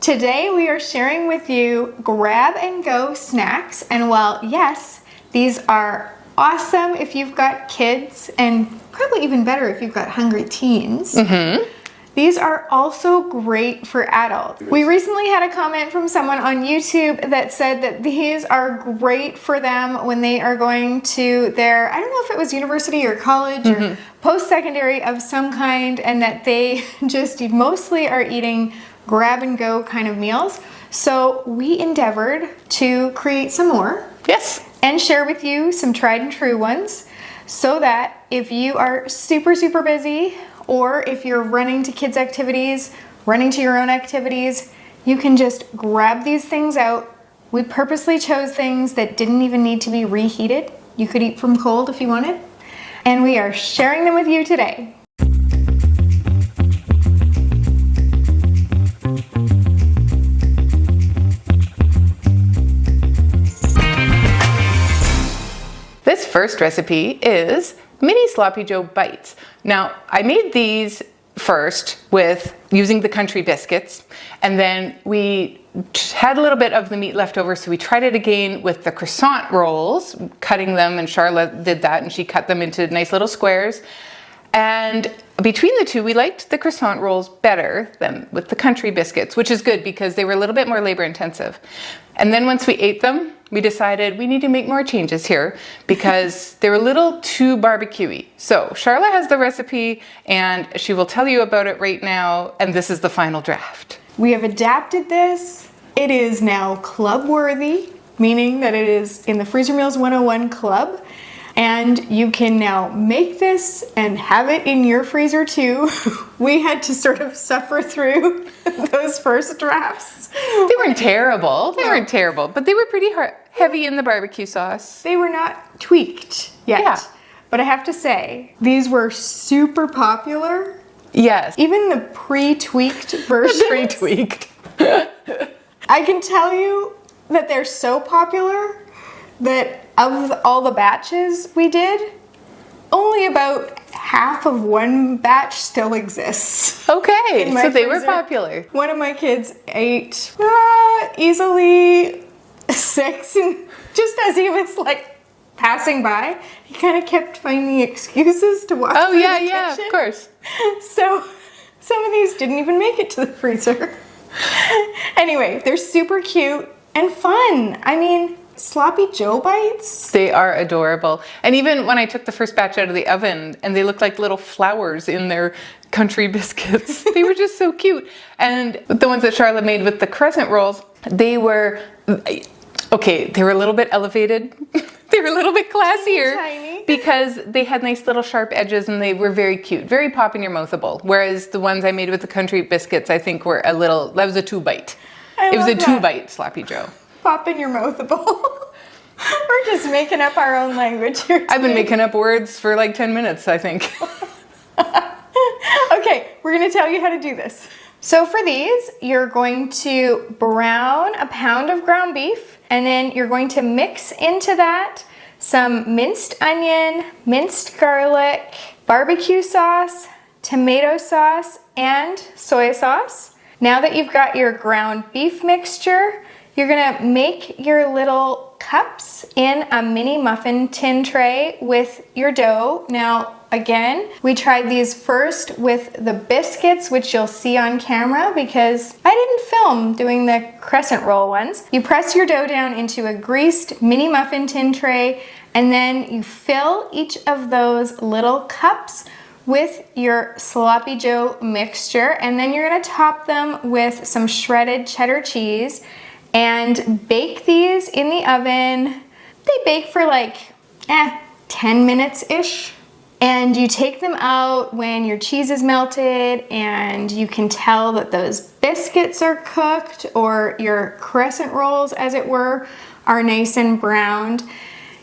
Today we are sharing with you grab and go snacks, and while yes, these are awesome if you've got kids and probably even better if you've got hungry teens. These are also great for adults. We recently had a comment from someone on YouTube that said that these are great for them when they are going to their, I don't know if it was university or college or post-secondary of some kind, and that they just mostly are eating grab and go kind of meals. So we endeavored to create some more. Yes. And share with you some tried and true ones so that if you are super busy, or if you're running to kids' activities, running to your own activities, you can just grab these things out. We purposely chose things that didn't even need to be reheated. You could eat from cold if you wanted. And we are sharing them with you today. This first recipe is mini Sloppy Joe bites. Now, I made these first with using the country biscuits, and then we had a little bit of the meat left over, so we tried it again with the croissant rolls, cutting them, and Charlotte did that, and she cut them into nice little squares. And between the two, we liked the croissant rolls better than with the country biscuits, which is good because they were a little bit more labor intensive. And then once we ate them, we decided we need to make more changes here because they were a little too barbecue-y. So Charlotte has the recipe and she will tell you about it right now, and this is the final draft. We have adapted this. It is now club worthy, meaning that it is in the Freezer Meals 101 club. And you can now make this and have it in your freezer too. We had to sort of suffer through those first drafts. They weren't terrible. They weren't terrible, but they were pretty heavy in the barbecue sauce. They were not tweaked yet. Yeah. But I have to say, these were super popular. Yes. Even the pre-tweaked versions. Pre-tweaked. I can tell you that they're so popular that of all the batches we did, only about half of one batch still exists. Okay, so they were freezer. popular. One of my kids ate easily 6, and just as he was like passing by, he kind of kept finding excuses to walk through the kitchen. Of course. So some of these didn't even make it to the freezer. Anyway, they're super cute and fun. I mean, Sloppy Joe bites. They are adorable. And even when I took the first batch out of the oven and they looked like little flowers in their country biscuits, they were just so cute. And the ones that Charlotte made with the crescent rolls, they were, okay, they were a little bit elevated. They were a little bit classier Tiny. because they had nice little sharp edges and they were very cute, very pop in your mouthable. Whereas the ones I made with the country biscuits, I think were a little, that was a 2-bite. It was a 2-bite Sloppy Joe. Pop in your mouthable. We're just making up our own language here today. I've been making up words for like 10 minutes, I think. Okay, we're gonna tell you how to do this. So for these, you're going to brown a pound of ground beef, and then you're going to mix into that some minced onion, minced garlic, barbecue sauce, tomato sauce, and soy sauce. Now that you've got your ground beef mixture, you're gonna make your little cups in a mini muffin tin tray with your dough. Now, again, we tried these first with the biscuits, which you'll see on camera because I didn't film doing the crescent roll ones. You press your dough down into a greased mini muffin tin tray, and then you fill each of those little cups with your Sloppy Joe mixture, and then you're gonna top them with some shredded cheddar cheese and bake these in the oven. They bake for like 10 minutes-ish. And you take them out when your cheese is melted and you can tell that those biscuits are cooked, or your crescent rolls, as it were, are nice and browned.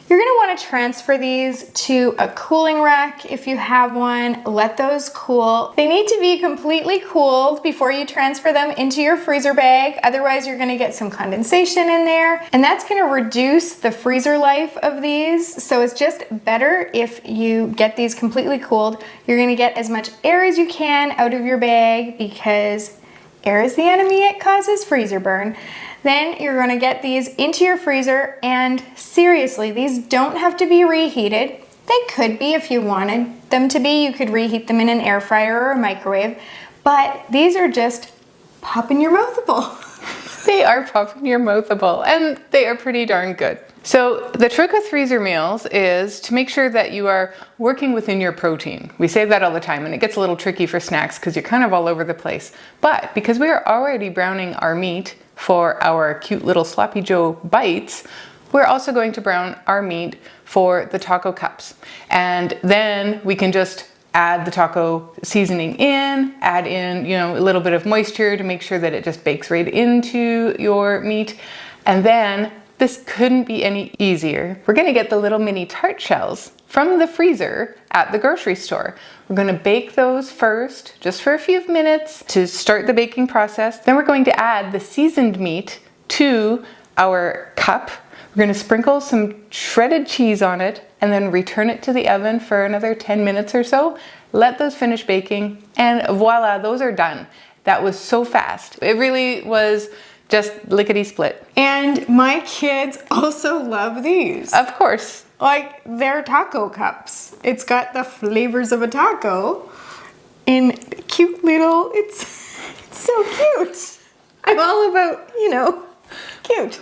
You're gonna wanna transfer these to a cooling rack if you have one. Let those cool. They need to be completely cooled before you transfer them into your freezer bag. Otherwise, you're gonna get some condensation in there, and that's gonna reduce the freezer life of these. So it's just better if you get these completely cooled. You're gonna get as much air as you can out of your bag because air is the enemy, it causes freezer burn. Then you're gonna get these into your freezer, and seriously, these don't have to be reheated. They could be if you wanted them to be. You could reheat them in an air fryer or a microwave, but these are just pop in your mouthable. They are pop in your mouthable, and they are pretty darn good. So the trick with freezer meals is to make sure that you are working within your protein. We say that all the time, and it gets a little tricky for snacks because you're kind of all over the place. But because we are already browning our meat for our cute little Sloppy Joe bites, we're also going to brown our meat for the taco cups. And then we can just add the taco seasoning in, add in, a little bit of moisture to make sure that it just bakes right into your meat. And then this couldn't be any easier. We're gonna get the little mini tart shells from the freezer at the grocery store. We're gonna bake those first, just for a few minutes to start the baking process. Then we're going to add the seasoned meat to our cup. We're gonna sprinkle some shredded cheese on it and then return it to the oven for another 10 minutes or so. Let those finish baking, and voila, those are done. That was so fast. It really was just lickety split. And my kids also love these. Of course. Like, they're taco cups. It's got the flavors of a taco in cute little, it's so cute. I'm all about, cute.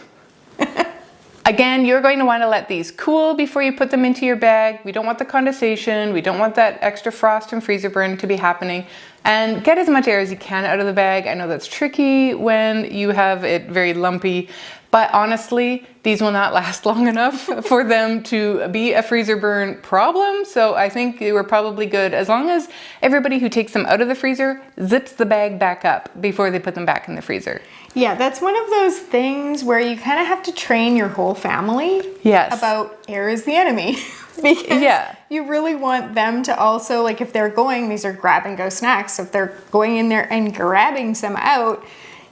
Again, you're going to want to let these cool before you put them into your bag. We don't want the condensation. We don't want that extra frost and freezer burn to be happening. And get as much air as you can out of the bag. I know that's tricky when you have it very lumpy, but honestly, these will not last long enough for them to be a freezer burn problem. So I think they were probably good as long as everybody who takes them out of the freezer zips the bag back up before they put them back in the freezer. Yeah, that's one of those things where you kind of have to train your whole family about air is the enemy. Because you really want them to also, like, if they're going, these are grab and go snacks. So if they're going in there and grabbing some out,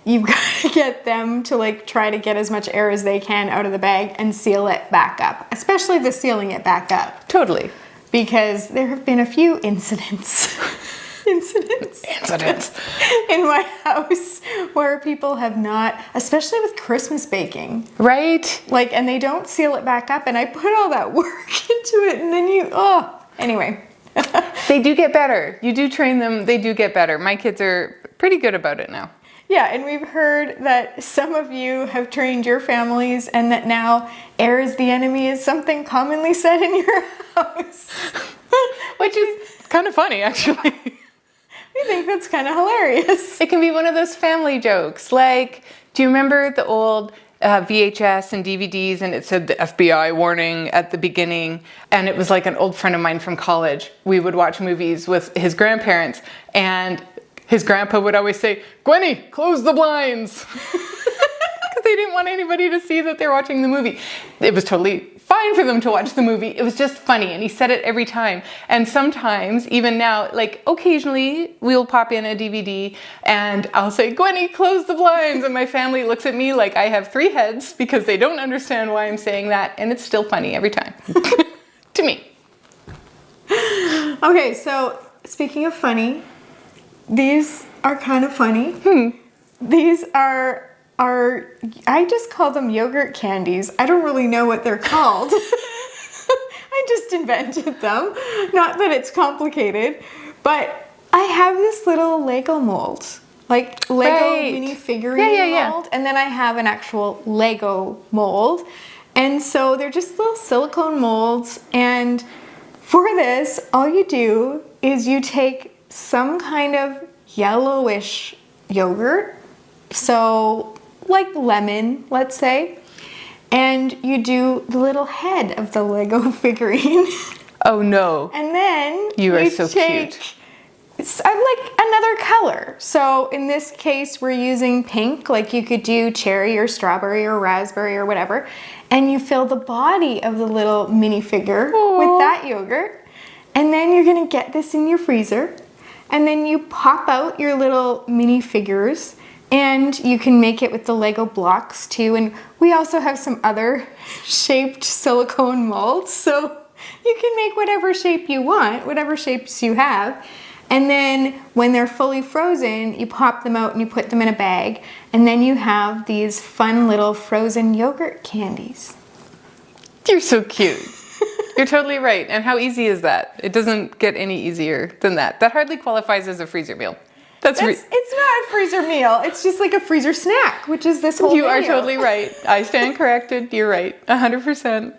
you've got to get them to, like, try to get as much air as they can out of the bag and seal it back up, especially the sealing it back up. Totally. Because there have been a few incidents in my house where people have not, especially with Christmas baking. Right? Like, and they don't seal it back up, and I put all that work into it, and then anyway. They do get better. You do train them, they do get better. My kids are pretty good about it now. Yeah, and we've heard that some of you have trained your families, and that now air is the enemy is something commonly said in your house. Which is kind of funny, actually. I think that's kind of hilarious. It can be one of those family jokes. Like, do you remember the old VHS and DVDs, and it said the FBI warning at the beginning? And it was like an old friend of mine from college. We would watch movies with his grandparents, and his grandpa would always say, "Gwenny, close the blinds." Because they didn't want anybody to see that they're watching the movie. It was totally fine for them to watch the movie. It was just funny, and he said it every time. And sometimes, even now, like occasionally, we'll pop in a DVD and I'll say, "Gwenny, close the blinds." And my family looks at me like I have 3 heads because they don't understand why I'm saying that. And it's still funny every time. To me. Okay, so speaking of funny, these are kind of funny. These are I just call them yogurt candies. I don't really know what they're called. I just invented them. Not that it's complicated, but I have this little Lego mold, like Lego mini figurine mold, and then I have an actual Lego mold. And so they're just little silicone molds, and for this, all you do is you take some kind of yellowish yogurt, so like lemon, let's say, and you do the little head of the Lego figurine. Oh no. And then you are so take cute. Like another color. So in this case, we're using pink, like you could do cherry or strawberry or raspberry or whatever, and you fill the body of the little minifigure with that yogurt, and then you're gonna get this in your freezer, and then you pop out your little minifigures. And you can make it with the Lego blocks too. And we also have some other shaped silicone molds. So you can make whatever shape you want, whatever shapes you have. And then when they're fully frozen, you pop them out and you put them in a bag. And then you have these fun little frozen yogurt candies. You're so cute. You're totally right. And how easy is that? It doesn't get any easier than that. That hardly qualifies as a freezer meal. It's not a freezer meal. It's just like a freezer snack, which is this whole You video. are totally right. I stand corrected. You're right. 100%.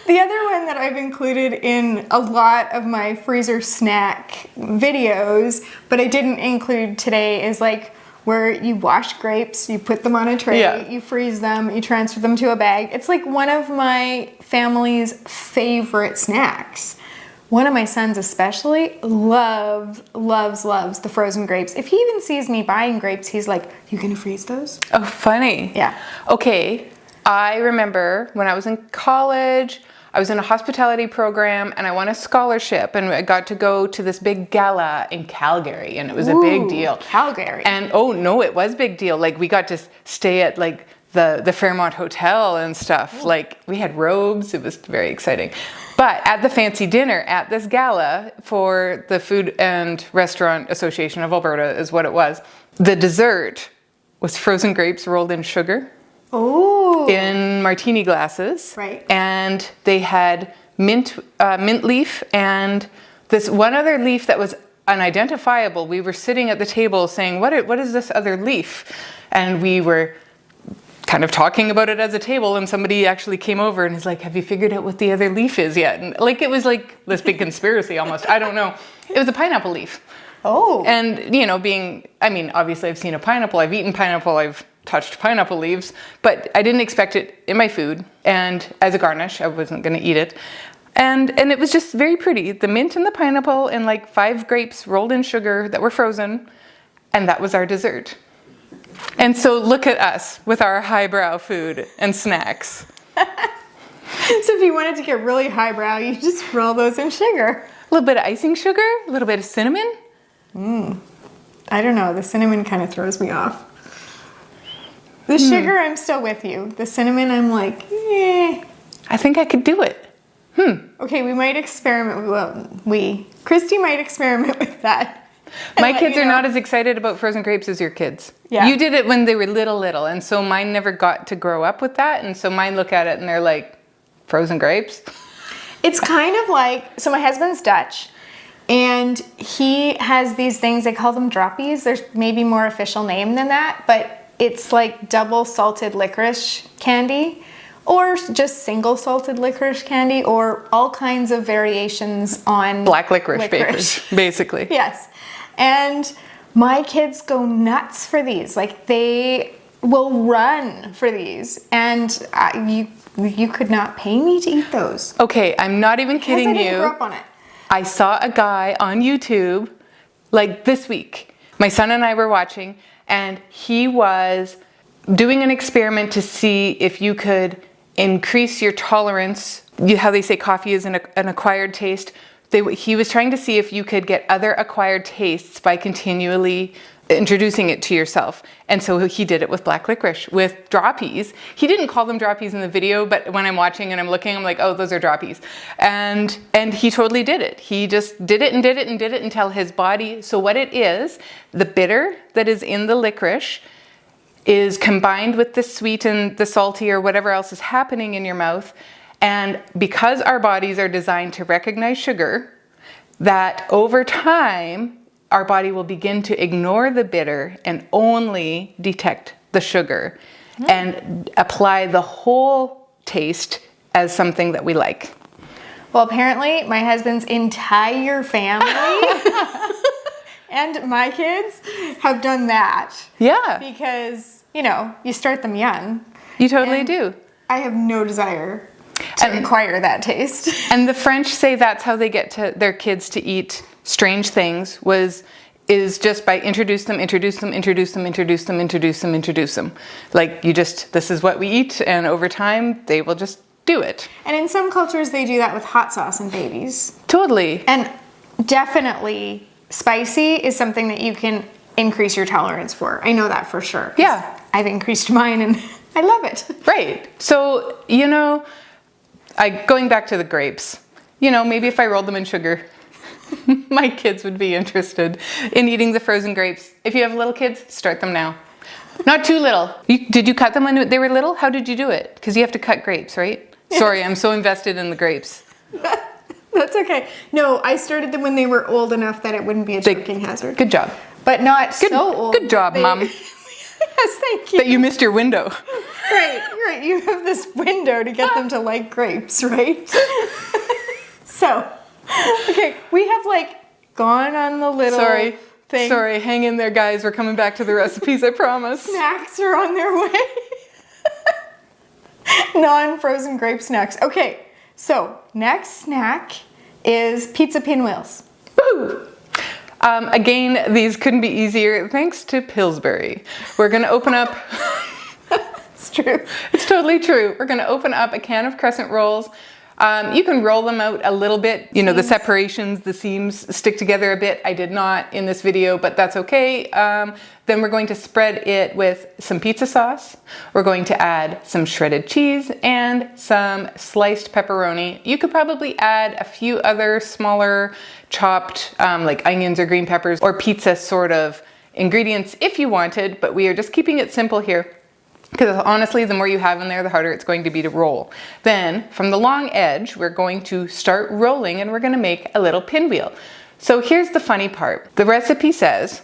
The other one that I've included in a lot of my freezer snack videos, but I didn't include today, is like where you wash grapes, you put them on a tray, you freeze them, you transfer them to a bag. It's like one of my family's favorite snacks. One of my sons especially loves the frozen grapes. If he even sees me buying grapes, he's like, "You gonna freeze those?" Oh, funny. Yeah. Okay. I remember when I was in college, I was in a hospitality program and I won a scholarship and I got to go to this big gala in Calgary, and it was a big deal. Calgary. And oh no, it was a big deal. Like we got to stay at like the Fairmont Hotel and stuff. Like we had robes. It was very exciting. But at the fancy dinner at this gala for the Food and Restaurant Association of Alberta is what it was. The dessert was frozen grapes rolled in sugar. Oh. In martini glasses. Right. And they had mint leaf and this one other leaf that was unidentifiable. We were sitting at the table saying, what is this other leaf? And we were kind of talking about it as a table, and somebody actually came over and is like, "Have you figured out what the other leaf is yet?" And like it was like this big conspiracy almost. I don't know. It was a pineapple leaf. Oh. And you know, obviously I've seen a pineapple, I've eaten pineapple, I've touched pineapple leaves, but I didn't expect it in my food. And as a garnish, I wasn't going to eat it. And it was just very pretty. The mint and the pineapple and like 5 grapes rolled in sugar that were frozen. And that was our dessert. And so look at us with our highbrow food and snacks. So if you wanted to get really highbrow, you just roll those in sugar. A little bit of icing sugar, a little bit of cinnamon. I don't know. The cinnamon kind of throws me off. The sugar, I'm still with you. The cinnamon, I'm like, eh. I think I could do it. Okay, we might experiment. Christy might experiment with that. My kids are not as excited about frozen grapes as your kids. Yeah. You did it when they were little, and so mine never got to grow up with that, and so mine look at it and they're like, frozen grapes? It's kind of like, so my husband's Dutch, and he has these things, they call them droppies. There's maybe more official name than that, but it's like double salted licorice candy, or just single salted licorice candy, or all kinds of variations on Black licorice. Papers, basically. Yes. And my kids go nuts for these. Like they will run for these. And you could not pay me to eat those. Okay, I'm not even kidding you. I didn't grow up on it. I saw a guy on YouTube like this week. My son and I were watching, and he was doing an experiment to see if you could increase your tolerance. How they say coffee is an acquired taste. He was trying to see if you could get other acquired tastes by continually introducing it to yourself. And so he did it with black licorice, with droppies. He didn't call them droppies in the video, but when I'm watching and I'm looking, I'm like, oh, those are droppies. And he totally did it. He just did it and did it and did it until his body, so what it is, the bitter that is in the licorice is combined with the sweet and the salty or whatever else is happening in your mouth. And because our bodies are designed to recognize sugar, that over time, our body will begin to ignore the bitter and only detect the sugar and apply the whole taste as something that we like. Well, apparently my husband's entire family and my kids have done that. Yeah. Because, you start them young. You totally do. I have no desire to acquire that taste. And the French say that's how they get their kids to eat strange things is just by introduce them. Like this is what we eat, and over time they will just do it. And in some cultures they do that with hot sauce and babies. Totally. And definitely spicy is something that you can increase your tolerance for. I know that for sure. Yeah. I've increased mine and I love it. Right. So, going back to the grapes, maybe if I rolled them in sugar, My kids would be interested in eating the frozen grapes. If you have little kids, start them now. Not too little. Did you cut them when they were little? How did you do it? Because you have to cut grapes, right? Sorry, I'm so invested in the grapes. That's okay. No, I started them when they were old enough that it wouldn't be a choking hazard. Good job. But not so old. Good job, Mom. Yes, thank you. That you missed your window. Right. You have this window to get them to like grapes, right? So, okay, we have like gone on the little thing. Sorry, hang in there, guys. We're coming back to the recipes, I promise. Snacks are on their way. Non-frozen grape snacks. Okay, so next snack is pizza pinwheels. Woo! Again, these couldn't be easier thanks to Pillsbury. We're going to open up... It's true. It's totally true. We're going to open up a can of crescent rolls. You can roll them out a little bit. You know, the separations, the seams stick together a bit. I did not in this video, but that's okay. Then we're going to spread it with some pizza sauce. We're going to add some shredded cheese and some sliced pepperoni. You could probably add a few other smaller chopped like onions or green peppers or pizza sort of ingredients if you wanted, but we are just keeping it simple here. Because honestly, the more you have in there, the harder it's going to be to roll. Then, from the long edge, we're going to start rolling and we're going to make a little pinwheel. So here's the funny part. The recipe says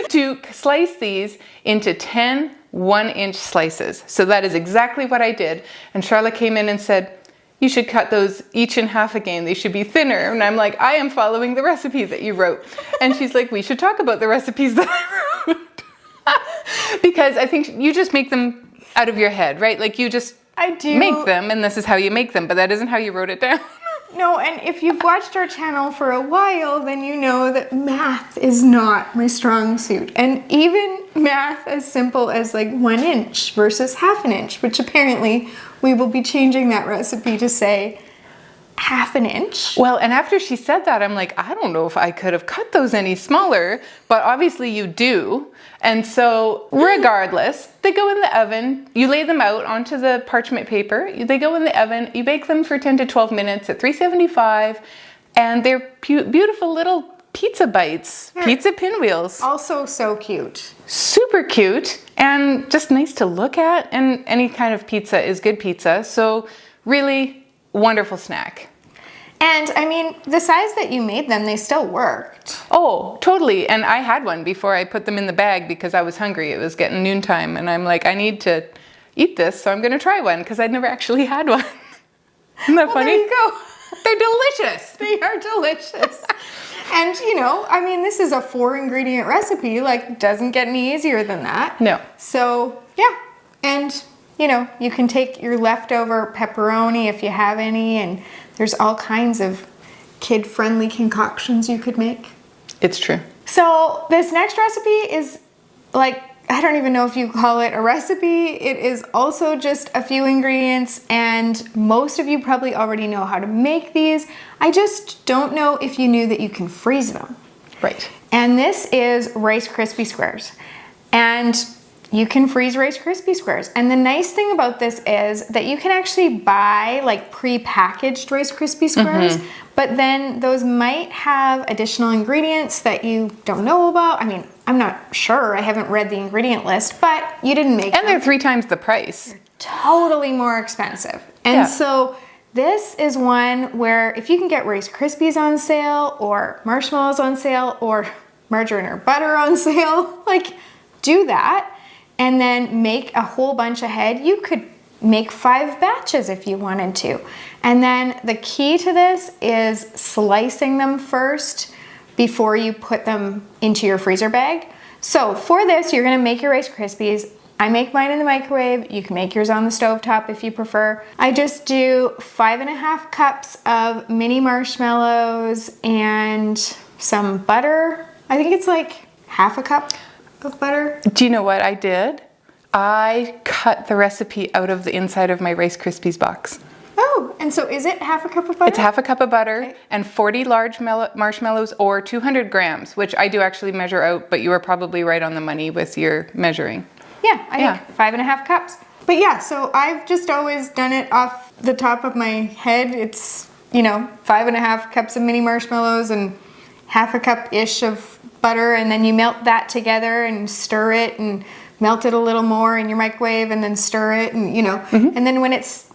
to slice these into 10 1-inch slices. So that is exactly what I did. And Charlotte came in and said, you should cut those each in half again. They should be thinner. And I'm like, I am following the recipe that you wrote. And she's like, we should talk about the recipes that I wrote. Because I think you just make them out of your head, right? Like you just make them and this is how you make them, but that isn't how you wrote it down. No, and if you've watched our channel for a while, then you know that math is not my strong suit. And even math as simple as like 1 inch versus half an inch, which apparently we will be changing that recipe to say half an inch. Well, and after she said that, I'm like, I don't know if I could have cut those any smaller, but obviously you do. And so regardless, they go in the oven. You lay them out onto the parchment paper. They go in the oven. You bake them for 10 to 12 minutes at 375. And they're beautiful little pizza bites, pizza pinwheels. Also so cute. Super cute and just nice to look at. And any kind of pizza is good pizza. So really wonderful snack. And I mean, the size that you made them, they still worked. Oh, totally. And I had one before I put them in the bag because I was hungry. It was getting noontime and I'm like, I need to eat this, so I'm going to try one because I'd never actually had one. Isn't that funny? There you go. They're delicious. They are delicious. And you know, I mean, this is a 4-ingredient recipe, like doesn't get any easier than that. No. So yeah, and you know, you can take your leftover pepperoni if you have any, and there's all kinds of kid-friendly concoctions you could make. It's true. So this next recipe is like, I don't even know if you call it a recipe. It is also just a few ingredients, and most of you probably already know how to make these. I just don't know if you knew that you can freeze them. Right. And this is Rice Krispie squares. And you can freeze Rice Krispie squares. And the nice thing about this is that you can actually buy like pre-packaged Rice Krispie squares, but then those might have additional ingredients that you don't know about. I mean, I'm not sure, I haven't read the ingredient list, but you didn't make them. And they're 3 times the price. They're totally more expensive. And so this is one where if you can get Rice Krispies on sale or marshmallows on sale or margarine or butter on sale, like do that. And then make a whole bunch ahead. You could make 5 batches if you wanted to. And then the key to this is slicing them first before you put them into your freezer bag. So for this, you're gonna make your Rice Krispies. I make mine in the microwave. You can make yours on the stovetop if you prefer. I just do 5.5 cups of mini marshmallows and some butter. I think it's like half a cup of butter. Do you know what I did? I cut the recipe out of the inside of my Rice Krispies box. Oh, and so is it half a cup of butter? It's half a cup of butter and 40 large marshmallows or 200 grams, which I do actually measure out, but you are probably right on the money with your measuring. Yeah, I think 5.5 cups. But yeah, so I've just always done it off the top of my head. It's 5.5 cups of mini marshmallows and half a cup-ish of butter, and then you melt that together and stir it and melt it a little more in your microwave and then stir it and, and then when it's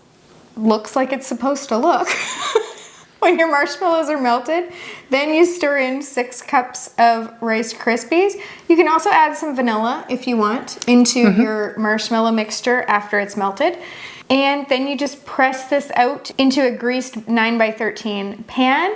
looks like it's supposed to look, when your marshmallows are melted, then you stir in 6 cups of Rice Krispies. You can also add some vanilla if you want into your marshmallow mixture after it's melted. And then you just press this out into a greased 9x13 pan.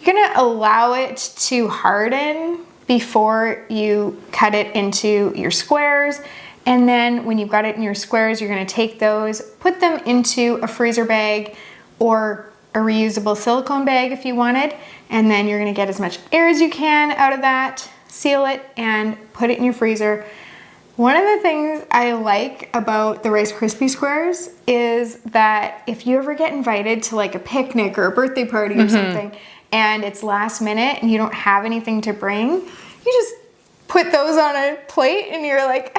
You're gonna allow it to harden before you cut it into your squares. And then when you've got it in your squares, you're gonna take those, put them into a freezer bag or a reusable silicone bag if you wanted. And then you're gonna get as much air as you can out of that, seal it, and put it in your freezer. One of the things I like about the Rice Krispie squares is that if you ever get invited to like a picnic or a birthday party or something, and it's last minute and you don't have anything to bring, you just put those on a plate and you're like,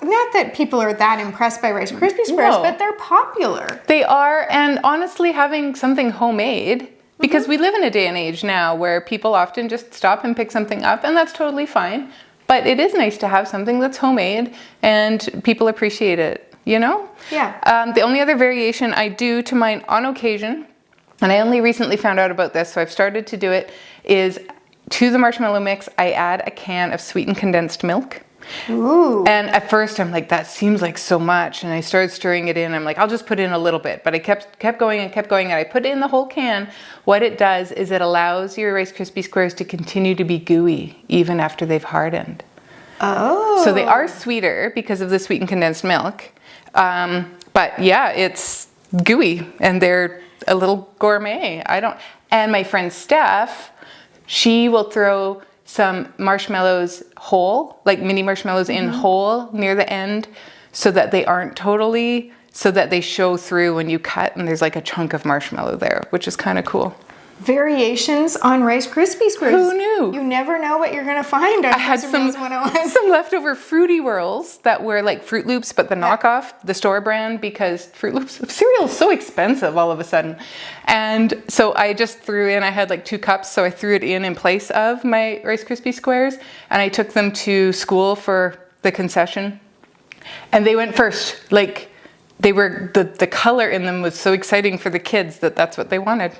not that people are that impressed by Rice Krispie squares, but they're popular. They are, and honestly, having something homemade, because we live in a day and age now where people often just stop and pick something up, and that's totally fine. But it is nice to have something that's homemade and people appreciate it, Yeah. The only other variation I do to mine on occasion, and I only recently found out about this, so I've started to do it, is to the marshmallow mix, I add a can of sweetened condensed milk. Ooh. And at first I'm like, that seems like so much. And I started stirring it in. I'm like, I'll just put in a little bit. But I kept going and kept going. And I put in the whole can. What it does is it allows your Rice Krispie squares to continue to be gooey even after they've hardened. Oh. So they are sweeter because of the sweetened condensed milk. But yeah, it's gooey and they're a little gourmet. And my friend Steph, she will throw some marshmallows whole, like mini marshmallows in whole near the end, so that they aren't totally, so that they show through when you cut and there's like a chunk of marshmallow there, which is kind of cool. Variations on Rice Krispie squares. Who knew? You never know what you're going to find on I had some leftover Fruity Whirls that were like Fruit Loops, but the knockoff, the store brand, because Fruit Loops cereal is so expensive all of a sudden. And so I just threw in, I had like 2 cups, so I threw it in place of my Rice Krispie squares, and I took them to school for the concession. And they went first. Like, they were, the color in them was so exciting for the kids that's what they wanted.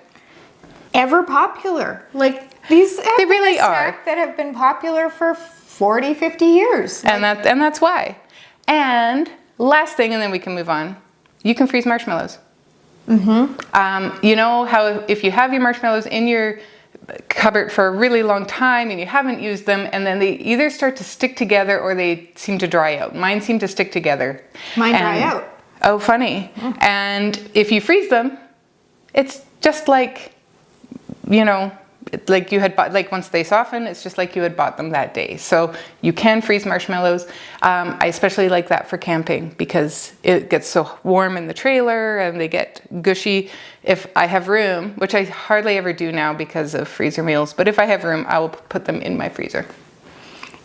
Ever popular. Like, these have They really been a snack that have been popular for 40, 50 years. And that's why. And last thing, and then we can move on. You can freeze marshmallows. You know how if you have your marshmallows in your cupboard for a really long time and you haven't used them, and then they either start to stick together or they seem to dry out. Mine seem to stick together. Mine dry out. Oh, funny. And if you freeze them, it's just like, like you had bought, like once they soften, it's just like you had bought them that day. So you can freeze marshmallows. I especially like that for camping because it gets so warm in the trailer and they get gushy. If I have room, which I hardly ever do now because of freezer meals, but if I have room, I will put them in my freezer.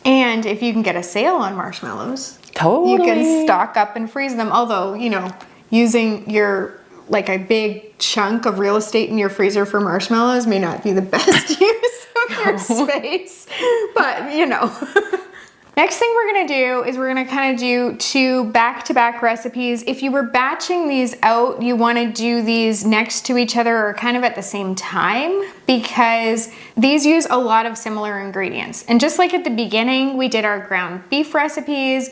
And if you can get a sale on marshmallows, totally, you can stock up and freeze them. Although, using like a big chunk of real estate in your freezer for marshmallows may not be the best use of your space, but Next thing we're gonna do is we're gonna kind of do 2 back-to-back recipes. If you were batching these out, you wanna do these next to each other or kind of at the same time because these use a lot of similar ingredients. And just like at the beginning, we did our ground beef recipes,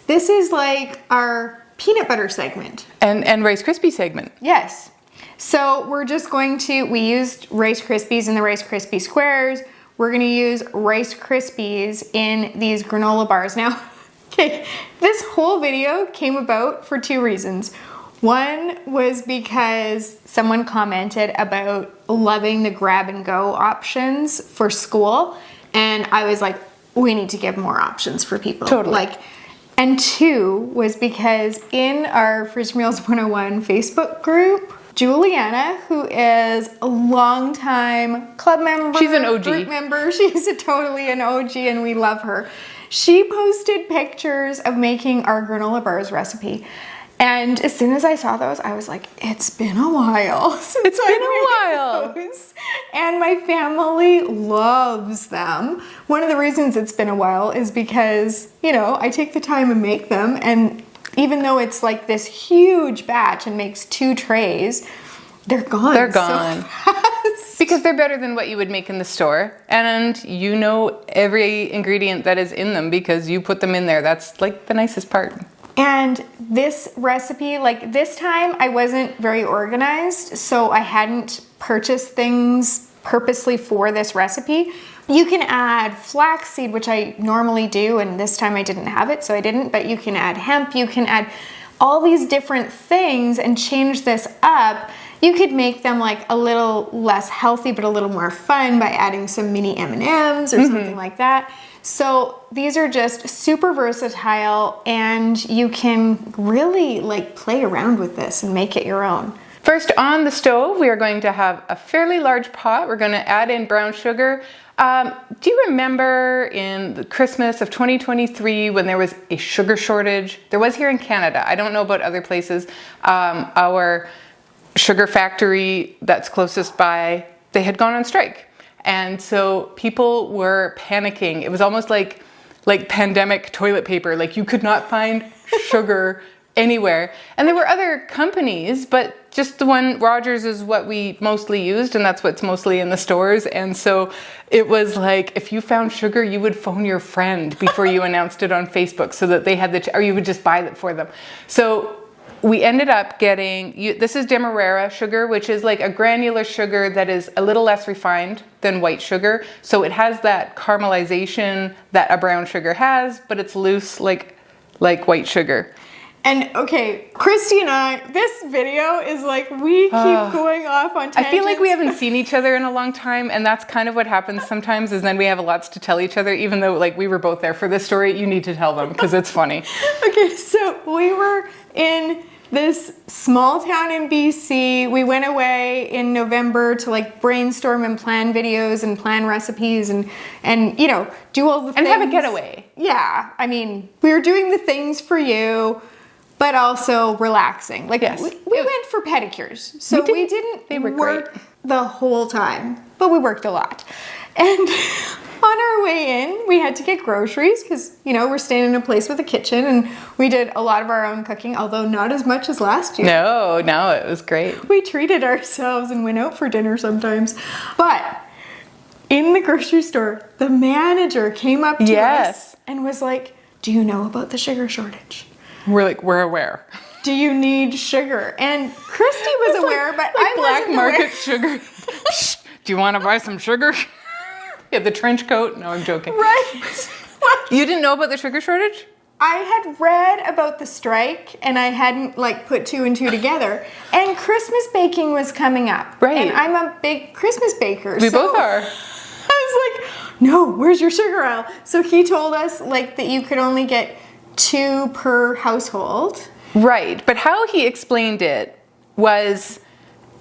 this is like our peanut butter segment. And Rice Krispie segment. Yes. So we're just going to, we used Rice Krispies in the Rice Krispie squares. We're gonna use Rice Krispies in these granola bars. Now, okay, this whole video came about for 2 reasons. One was because someone commented about loving the grab and go options for school. And I was like, we need to give more options for people. Totally. And 2 was because in our Freezer Meals 101 Facebook group, Juliana, who is a longtime club member, she's an OG, group member, she's totally an OG and we love her. She posted pictures of making our granola bars recipe. And as soon as I saw those, I was like, it's been a while since I've made those. And my family loves them. One of the reasons it's been a while is because, you know, I take the time and make them. And even though it's like this huge batch and makes 2 trays, they're gone. They're gone. So fast. Because they're better than what you would make in the store. And you know every ingredient that is in them because you put them in there. That's like the nicest part. And this recipe, like this time I wasn't very organized, so I hadn't purchased things purposely for this recipe. You can add flaxseed, which I normally do, and this time I didn't have it, so I didn't, but you can add hemp, you can add all these different things and change this up. You could make them like a little less healthy, but a little more fun by adding some mini M&Ms or something like that. So these are just super versatile, and you can really like play around with this and make it your own. First, on the stove, we are going to have a fairly large pot. We're going to add in brown sugar. Do you remember in the Christmas of 2023 when there was a sugar shortage? There was here in Canada. I don't know about other places. Our sugar factory that's closest by, they had gone on strike. And so people were panicking. It was almost like pandemic toilet paper. Like you could not find sugar anywhere. And there were other companies, but just the one, Rogers, is what we mostly used, and that's what's mostly in the stores. And so it was like, if you found sugar, you would phone your friend before you announced it on Facebook so that they had or you would just buy it for them. So we ended up getting, this is Demerara sugar, which is like a granular sugar that is a little less refined than white sugar. So it has that caramelization that a brown sugar has, but it's loose like white sugar. And okay, Christy and I, this video is like, we keep going off on tangents. I feel like we haven't seen each other in a long time, and that's kind of what happens sometimes, is then we have lots to tell each other, even though like we were both there for this story. You need to tell them because it's funny. Okay, so we were in this small town in BC. We went away in November to like brainstorm and plan videos and plan recipes and you know, do all the things. And have a getaway. Yeah, I mean, we were doing the things for you, but also relaxing. Like yes. we went for pedicures, so we didn't work great. The whole time, but we worked a lot. And on our way in, we had to get groceries because, you know, we're staying in a place with a kitchen, and we did a lot of our own cooking, although not as much as last year. No, it was great. We treated ourselves and went out for dinner sometimes. But in the grocery store, the manager came up to us and was like, "Do you know about the sugar shortage?" We're like, we're aware. Do you need sugar? And Christy was aware, but I wasn't black market aware. sugar. Do you want to buy some sugar? Yeah, the trench coat. No, I'm joking. Right. You didn't know about the sugar shortage? I had read about the strike, and I hadn't like put 2 and 2 together. And Christmas baking was coming up. Right. And I'm a big Christmas baker. We both are. I was like, no, where's your sugar aisle? So he told us like that you could only get 2 per household. Right, but how he explained it was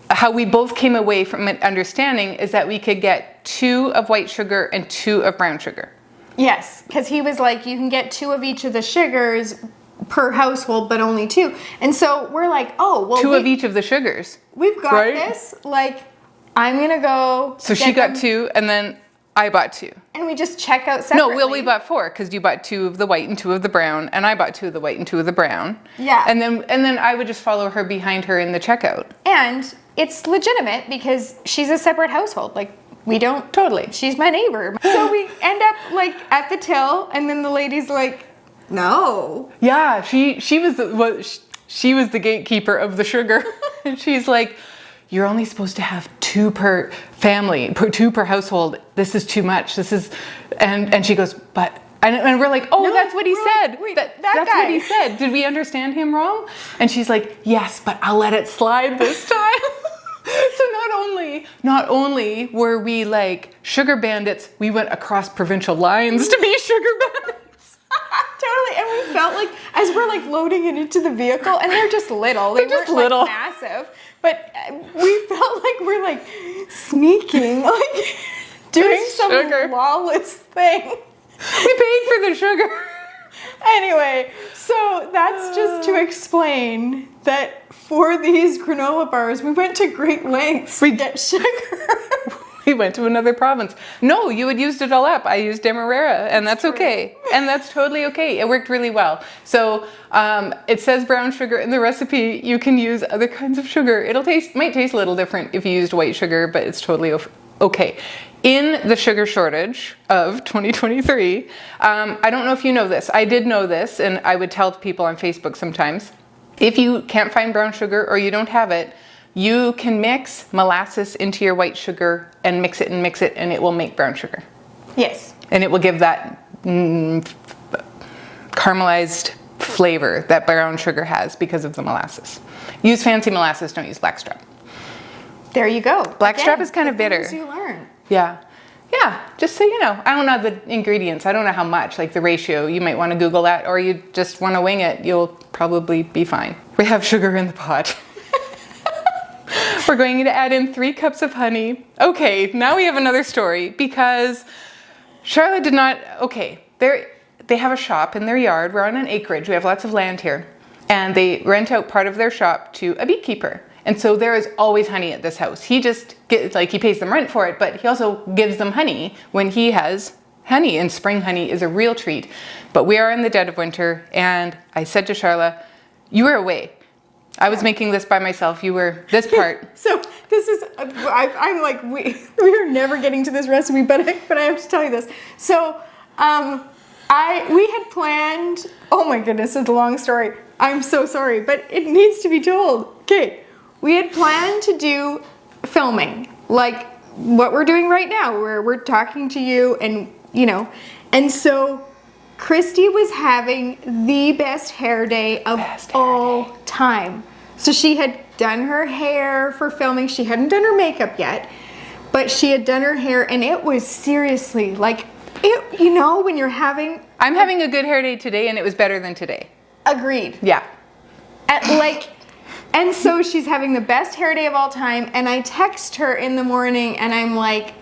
how we both came away from it understanding is that we could get 2 of white sugar and 2 of brown sugar. Yes, because he was like, you can get 2 of each of the sugars per household, but only 2. And so we're like, oh, well, 2 of each of the sugars. We've got this. Like, I'm gonna go. So she got 2, and then I bought 2. And we just check out separately. No, we bought 4 because you bought 2 of the white and 2 of the brown, and I bought 2 of the white and 2 of the brown. Yeah. And then I would just follow her behind her in the checkout. And it's legitimate because she's a separate household. Like, we don't totally. She's my neighbor. So we end up like at the till, and then the lady's like, "No." Yeah, she was the gatekeeper of the sugar, and she's like, "You're only supposed to have 2 per family, 2 per household. This is too much. This is," and she goes, "But." And we're like, "Oh, no, that's what he said. Wait, that's guy. what he said. Did we understand him wrong?" And she's like, "Yes, but I'll let it slide this time." So not only were we like sugar bandits, we went across provincial lines to be sugar bandits. Totally. And we felt like, as we're like loading it into the vehicle, and they're just little. They're just weren't little. Like massive. But we felt like we're like sneaking, like doing some sugar. lawless thing. We paid for the sugar. Anyway, so that's just to explain that for these granola bars, we went to great lengths to get sugar. We went to another province. No, you had used it all up. I used Demerara, and that's okay. And that's totally okay. It worked really well. So it says brown sugar in the recipe. You can use other kinds of sugar. Might taste a little different if you used white sugar, but it's totally okay. In the sugar shortage of 2023, I don't know if you know this. I did know this, and I would tell people on Facebook sometimes. If you can't find brown sugar or you don't have it, you can mix molasses into your white sugar and mix it, and it will make brown sugar. Yes. And it will give that caramelized flavor that brown sugar has because of the molasses. Use fancy molasses, don't use blackstrap. There you go. Blackstrap is kind of bitter. Things you learn. Yeah, just so you know. I don't know the ingredients. I don't know how much, like the ratio. You might want to Google that, or you just want to wing it. You'll probably be fine. We have sugar in the pot. We're going to add in 3 cups of honey. Okay, now we have another story because Charlotte did not, they have a shop in their yard. We're on an acreage. We have lots of land here. And they rent out part of their shop to a beekeeper. And so there is always honey at this house. He just he pays them rent for it, but he also gives them honey when he has honey. And spring honey is a real treat. But we are in the dead of winter, and I said to Charlotte, you were away. I was making this by myself. You were this part. So this is, I'm like, we are never getting to this recipe, but I have to tell you this. So we had planned, oh my goodness, it's a long story. I'm so sorry, but it needs to be told. Okay, we had planned to do filming, like what we're doing right now, where we're talking to you and, and so Christy was having the best hair day of all time. So she had done her hair for filming. She hadn't done her makeup yet, but she had done her hair, and it was seriously like, when you're having... I'm having a good hair day today, and it was better than today. Agreed. Yeah. And so she's having the best hair day of all time, and I text her in the morning, and I'm like,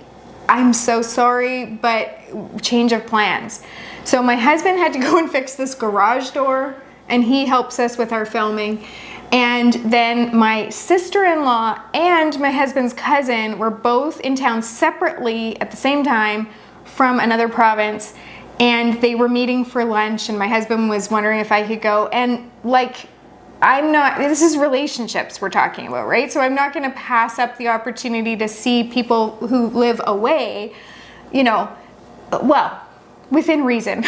I'm so sorry, but change of plans. So my husband had to go and fix this garage door, and he helps us with our filming. And then my sister-in-law and my husband's cousin were both in town separately at the same time from another province, and they were meeting for lunch, and my husband was wondering if I could go. And this is relationships we're talking about, right? So I'm not going to pass up the opportunity to see people who live away, within reason.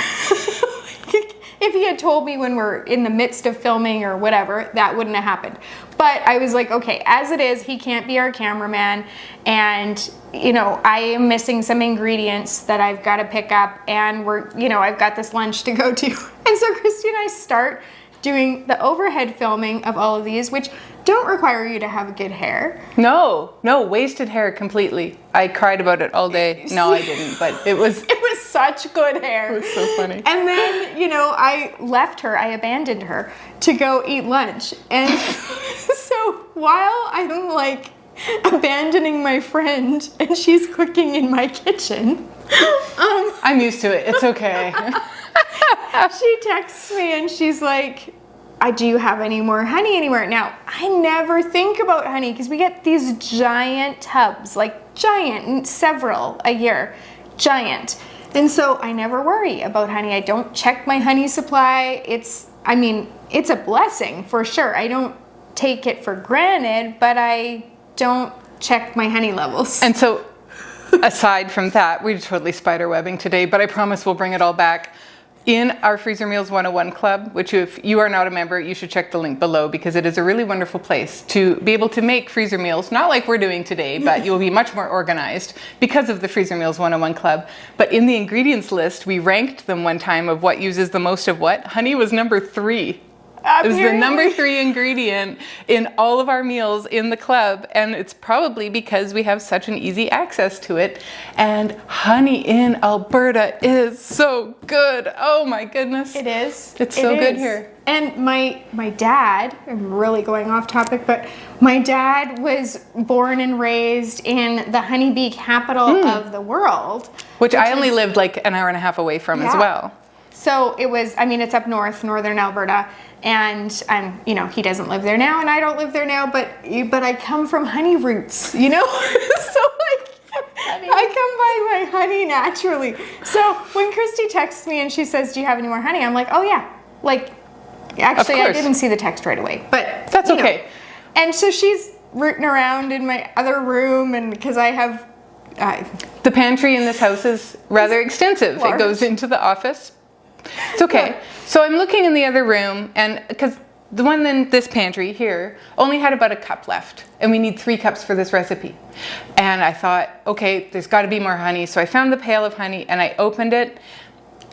If he had told me when we're in the midst of filming or whatever, that wouldn't have happened. But I was like, okay, as it is, he can't be our cameraman, and I am missing some ingredients that I've got to pick up, and I've got this lunch to go to. And so Christy and I start doing the overhead filming of all of these, which don't require you to have good hair. No, wasted hair completely. I cried about it all day. No, I didn't, but it was such good hair. It was so funny. And then, I abandoned her to go eat lunch. And so while I'm like abandoning my friend and she's cooking in my kitchen, I'm used to it. It's okay. She texts me and she's like, do you have any more honey anywhere? Now, I never think about honey because we get these giant tubs, several a year, giant. And so I never worry about honey. I don't check my honey supply. It's a blessing for sure. I don't take it for granted, but I don't check my honey levels. And so aside from that, we're totally spider webbing today, but I promise we'll bring it all back. In our Freezer Meals 101 Club, which if you are not a member, you should check the link below because it is a really wonderful place to be able to make freezer meals, not like we're doing today, but you'll be much more organized because of the Freezer Meals 101 Club. But in the ingredients list, we ranked them one time of what uses the most of what. Honey was number 3. It was the number 3 ingredient in all of our meals in the club, and it's probably because we have such an easy access to it. And honey in Alberta is so good. Oh my goodness. It is. It's so good here. And my dad, I'm really going off topic, but my dad was born and raised in the honeybee capital of the world. Which I only lived like an hour and a half away from as well. So it was, I mean, it's up north, northern Alberta, and you know, he doesn't live there now, and I don't live there now, but I come from honey roots, you know? So I come by my honey naturally. So when Christy texts me and she says, "Do you have any more honey?" I'm like, "Oh yeah." Like, actually, I didn't see the text right away, but that's okay. Know. And so she's rooting around in my other room, and because I have the pantry in this house is rather extensive. Large. It goes into the office. It's okay. Yeah. So I'm looking in the other room, and because the one in this pantry here only had about a cup left, and we need 3 cups for this recipe. And I thought, okay, there's got to be more honey. So I found the pail of honey and I opened it.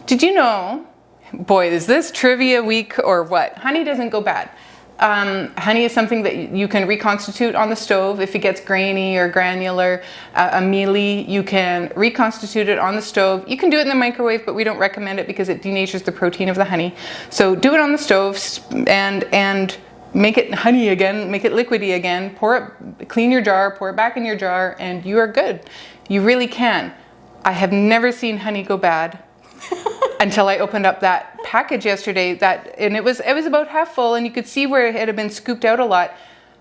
Did you know, boy, is this trivia week or what? Honey doesn't go bad. Honey is something that you can reconstitute on the stove if it gets grainy or granular, mealy. You can reconstitute it on the stove. You can do it in the microwave, but we don't recommend it because it denatures the protein of the honey. So do it on the stove and make it honey again, make it liquidy again. Pour it, clean your jar, pour it back in your jar, and you are good. You really can. I have never seen honey go bad. Until I opened up that package yesterday, and it was about half full, and you could see where it had been scooped out a lot.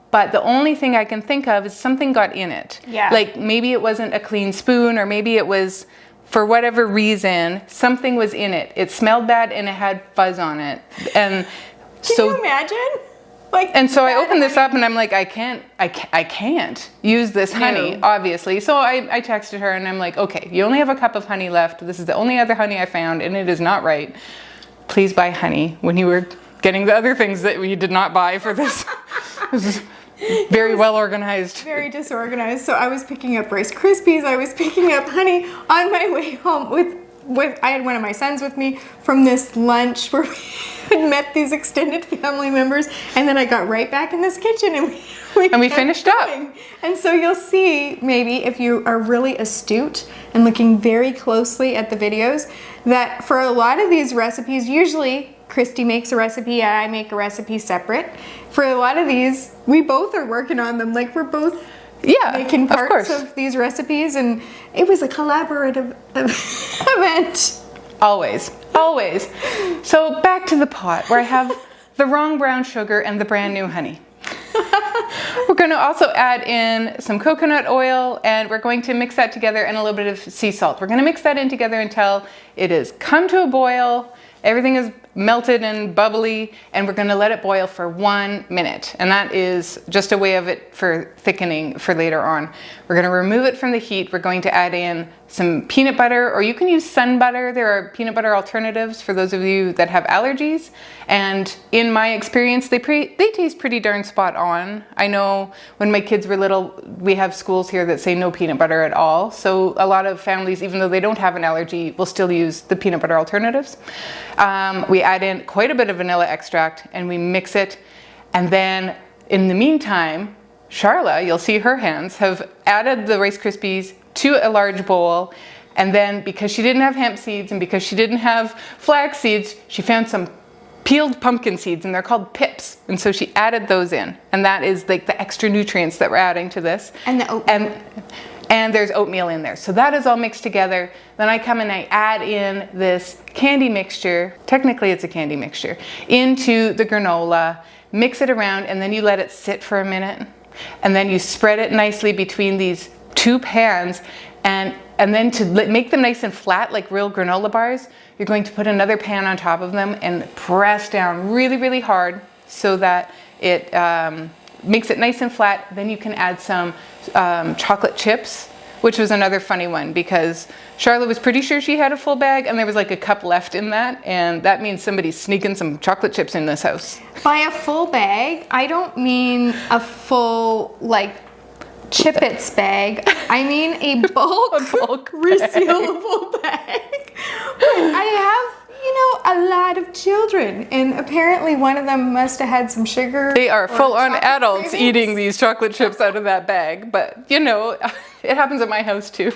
But the only thing I can think of is something got in it. Yeah. Like maybe it wasn't a clean spoon, or maybe it was, for whatever reason, something was in it. It smelled bad and it had fuzz on it. And Can you imagine? And so I opened this up and I'm like, I can't use this honey, obviously. So I texted her and I'm like, okay, you only have a cup of honey left. This is the only other honey I found and it is not right. Please buy honey when you were getting the other things that we did not buy for this. This is very well organized. Very disorganized. So I was picking up Rice Krispies. I was picking up honey on my way home with I had one of my sons with me from this lunch where we had met these extended family members, and then I got right back in this kitchen and we finished going. up. And so you'll see, maybe if you are really astute and looking very closely at the videos, that for a lot of these recipes, usually Christy makes a recipe and I make a recipe separate. For a lot of these, we both are working on them. Like we're both making parts of these recipes, and it was a collaborative event. Always. So back to the pot where I have the wrong brown sugar and the brand new honey. We're going to also add in some coconut oil, and we're going to mix that together, and a little bit of sea salt. We're going to mix that in together until it has come to a boil. Everything is melted and bubbly, and we're going to let it boil for 1 minute. And that is just a way of it for thickening for later on. We're going to remove it from the heat. We're going to add in some peanut butter, or you can use sun butter. There are peanut butter alternatives for those of you that have allergies. And in my experience, they taste pretty darn spot on. I know when my kids were little, we have schools here that say no peanut butter at all. So a lot of families, even though they don't have an allergy, will still use the peanut butter alternatives. We add in quite a bit of vanilla extract and we mix it. And then in the meantime, Charla, you'll see her hands, have added the Rice Krispies to a large bowl. And then because she didn't have hemp seeds and because she didn't have flax seeds, she found some peeled pumpkin seeds, and they're called pips. And so she added those in. And that is like the extra nutrients that we're adding to this. And the oatmeal. And there's oatmeal in there. So that is all mixed together. Then I come and I add in this candy mixture, technically it's a candy mixture, into the granola, mix it around, and then you let it sit for a minute. And then you spread it nicely between these 2 pans. And then to make them nice and flat like real granola bars, you're going to put another pan on top of them and press down really, really hard so that it makes it nice and flat. Then you can add some chocolate chips, which was another funny one because Charlotte was pretty sure she had a full bag and there was like a cup left in that, and that means somebody's sneaking some chocolate chips in this house. By a full bag, I don't mean a full like Chippets bag. I mean a bulk resealable bag. I have, a lot of children, and apparently one of them must have had some sugar. They are full-on adults eating these chocolate chips out of that bag, but it happens at my house too.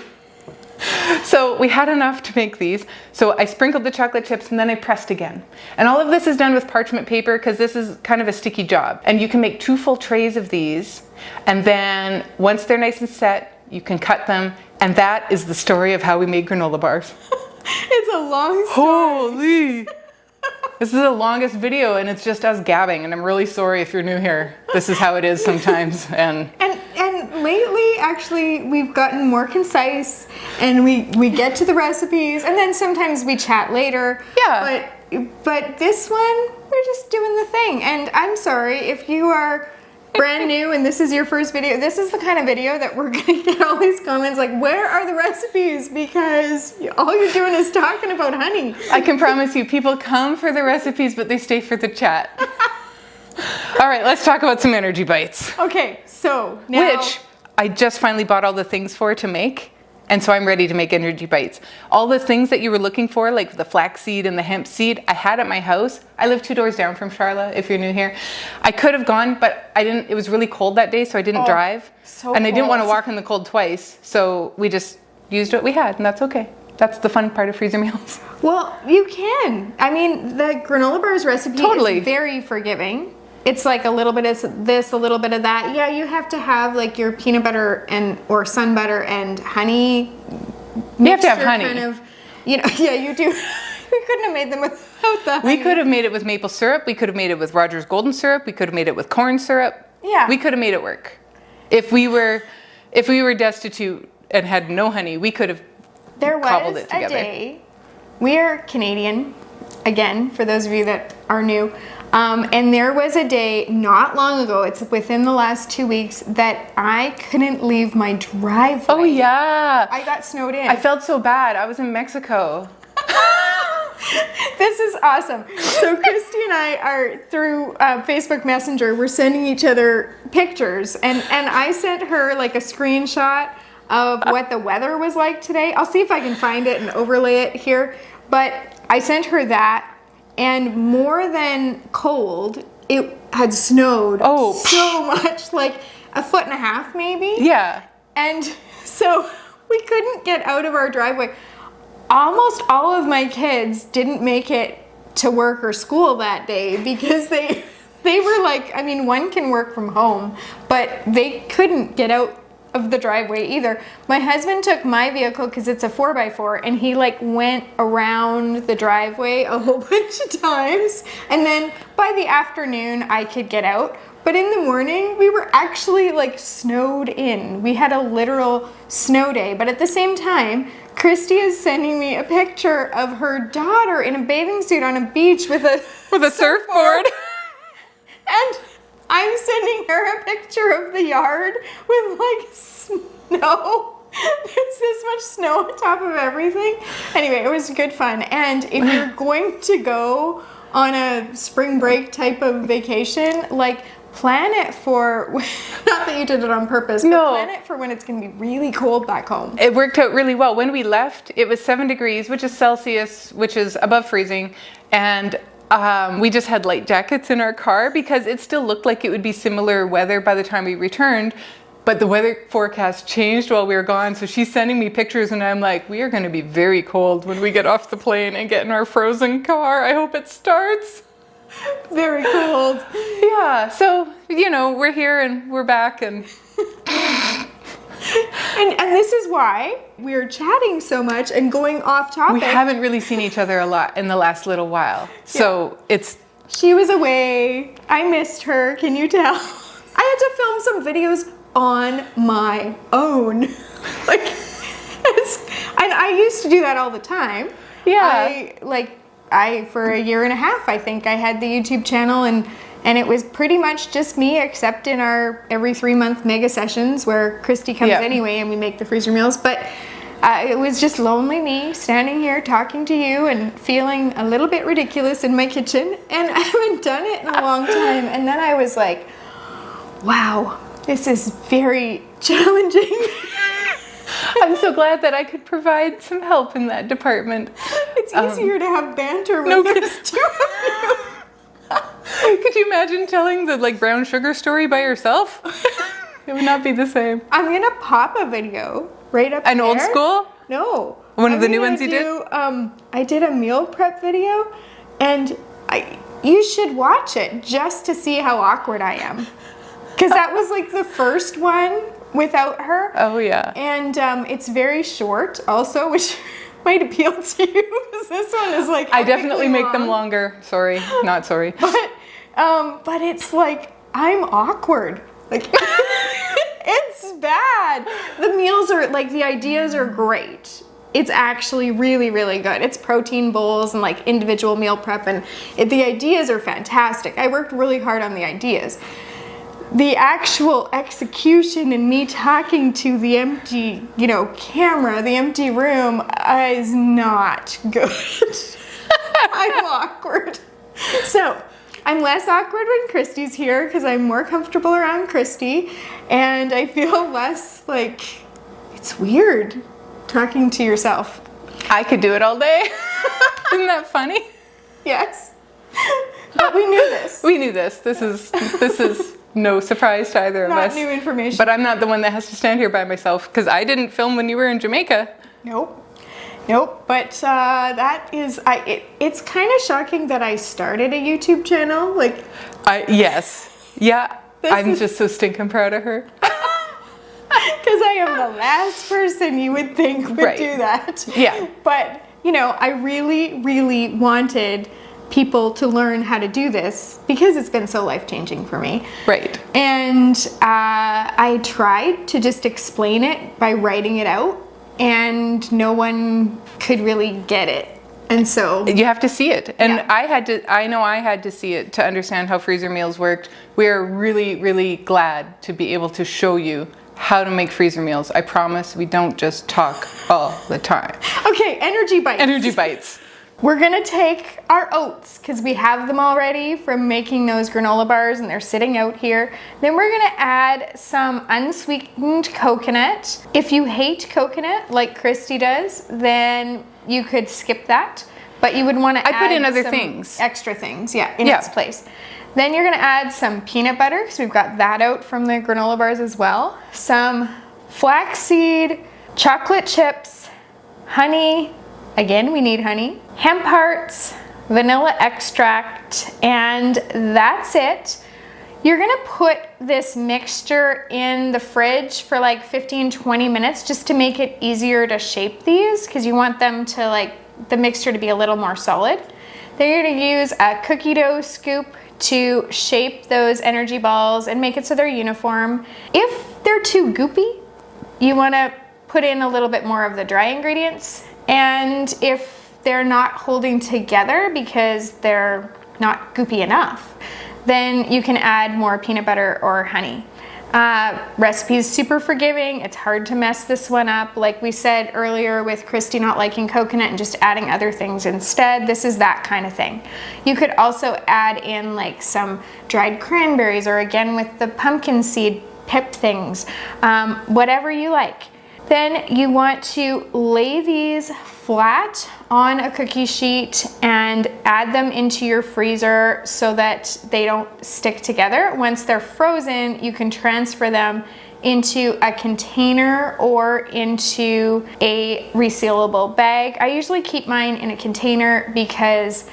So we had enough to make these. So I sprinkled the chocolate chips and then I pressed again. And all of this is done with parchment paper because this is kind of a sticky job. And you can make 2 full trays of these. And then once they're nice and set, you can cut them. And that is the story of how we made granola bars. It's a long story. Holy! This is the longest video, and it's just us gabbing, and I'm really sorry if you're new here. This is how it is sometimes, and lately, actually, we've gotten more concise, and we get to the recipes, and then sometimes we chat later. Yeah. But this one, we're just doing the thing. And I'm sorry if you are brand new and this is your first video. This is the kind of video that we're gonna get all these comments like, where are the recipes? Because all you're doing is talking about honey. I can promise you, people come for the recipes, but they stay for the chat. All right, let's talk about some energy bites. Okay, so now... Which I just finally bought all the things for to make. And so I'm ready to make energy bites. All the things that you were looking for, like the flaxseed and the hemp seed, I had at my house. I live 2 doors down from Charlotte, if you're new here. I could have gone, but I didn't. It was really cold that day, so I didn't drive. And I didn't want to walk in the cold twice, so we just used what we had, and that's okay. That's the fun part of freezer meals. Well, you can. I mean, the granola bars recipe is very forgiving. It's like a little bit of this, a little bit of that. Yeah, you have to have like your peanut butter or sun butter and honey. You have to have honey. Kind of, yeah, you do. We couldn't have made them without the honey. We could have made it with maple syrup. We could have made it with Rogers Golden syrup. We could have made it with corn syrup. Yeah. We could have made it work. If we were destitute and had no honey, we could have cobbled it together. There was a day. We are Canadian, again, for those of you that are new. And there was a day not long ago, it's within the last 2 weeks, that I couldn't leave my driveway. Oh yeah. I got snowed in. I felt so bad. I was in Mexico. This is awesome. So Christy and I are through Facebook Messenger. We're sending each other pictures, and I sent her like a screenshot of what the weather was like today. I'll see if I can find it and overlay it here. But I sent her that. And more than cold, it had snowed so much, like 1.5 feet maybe. Yeah. And so we couldn't get out of our driveway. Almost all of my kids didn't make it to work or school that day because they were like, I mean, one can work from home, but they couldn't get out of the driveway either. My husband took my vehicle because it's a 4x4, and he like went around the driveway a whole bunch of times, and then by the afternoon I could get out. But in the morning we were actually like snowed in. We had a literal snow day. But at the same time, Christy is sending me a picture of her daughter in a bathing suit on a beach with a surfboard. And I'm sending her a picture of the yard with like snow. There's this much snow on top of everything. Anyway, it was good fun. And if you're going to go on a spring break type of vacation, like plan it for, not that you did it on purpose, but plan it for when it's going to be really cold back home. It worked out really well. When we left, it was 7 degrees, which is Celsius, which is above freezing. And we just had light jackets in our car because it still looked like it would be similar weather by the time we returned. But the weather forecast changed while we were gone. So she's sending me pictures and I'm like, we are going to be very cold when we get off the plane and get in our frozen car. I hope it starts. Very cold. Yeah. So, we're here and we're back and... And this is why we're chatting so much and going off topic. We haven't really seen each other a lot in the last little while. So She was away. I missed her. Can you tell? I had to film some videos on my own. And I used to do that all the time. Yeah. For a year and a half, I think I had the YouTube channel, and it was pretty much just me, except in our every 3-month mega sessions where Christy comes anyway and we make the freezer meals. But it was just lonely me standing here talking to you and feeling a little bit ridiculous in my kitchen. And I haven't done it in a long time. And then I was like, wow, this is very challenging. I'm so glad that I could provide some help in that department. It's easier to have banter when there's two of you. Could you imagine telling the brown sugar story by yourself? It would not be the same. I'm gonna pop a video right up An there. old school? No. One of the new ones you did? I did a meal prep video, and you should watch it just to see how awkward I am. Because that was the first one without her. Oh yeah. And it's very short also, which might appeal to you because this one is like I definitely make them longer. Sorry, not sorry. But it's like I'm awkward. Like it's bad. The meals are like the ideas are great. It's actually really, really good. It's protein bowls and like individual meal prep, and the ideas are fantastic. I worked really hard on the ideas. The actual execution and me talking to the empty, camera, the empty room is not good. I'm awkward. So I'm less awkward when Christy's here because I'm more comfortable around Christy, and I feel less like it's weird talking to yourself. I could do it all day. Isn't that funny? Yes. But we knew this. We knew this. This is no surprise to either of us. Not new information. But I'm not the one that has to stand here by myself because I didn't film when you were in Jamaica. Nope. But that is, it's kind of shocking that I started a YouTube channel. Like, yes. Yeah. I'm just so stinking proud of her. Because I am the last person you would think would do that. Yeah. But, I really, really wanted people to learn how to do this because it's been so life-changing for me. Right. And I tried to just explain it by writing it out, and no one could really get it. And so you have to see it. And I had to see it to understand how freezer meals worked. We are really, really glad to be able to show you how to make freezer meals. I promise we don't just talk all the time. Okay, energy bites. Energy bites. We're gonna take our oats because we have them already from making those granola bars and they're sitting out here. Then we're gonna add some unsweetened coconut. If you hate coconut like Christy does, then you could skip that. But you would want to add put in other some things. Extra things, in its place. Then you're gonna add some peanut butter because we've got that out from the granola bars as well. Some flaxseed, chocolate chips, honey. Again, we need honey, hemp hearts, vanilla extract, and that's it. You're gonna put this mixture in the fridge for like 15-20 minutes just to make it easier to shape these because you want them to the mixture to be a little more solid. Then you're gonna use a cookie dough scoop to shape those energy balls and make it so they're uniform. If they're too goopy, you wanna put in a little bit more of the dry ingredients. And if they're not holding together because they're not goopy enough, then you can add more peanut butter or honey. Recipe is super forgiving. It's hard to mess this one up. Like we said earlier with Christy not liking coconut and just adding other things instead, this is that kind of thing. You could also add in some dried cranberries or again with the pumpkin seed pip things, whatever you like. Then you want to lay these flat on a cookie sheet and add them into your freezer so that they don't stick together. Once they're frozen, you can transfer them into a container or into a resealable bag. I usually keep mine in a container because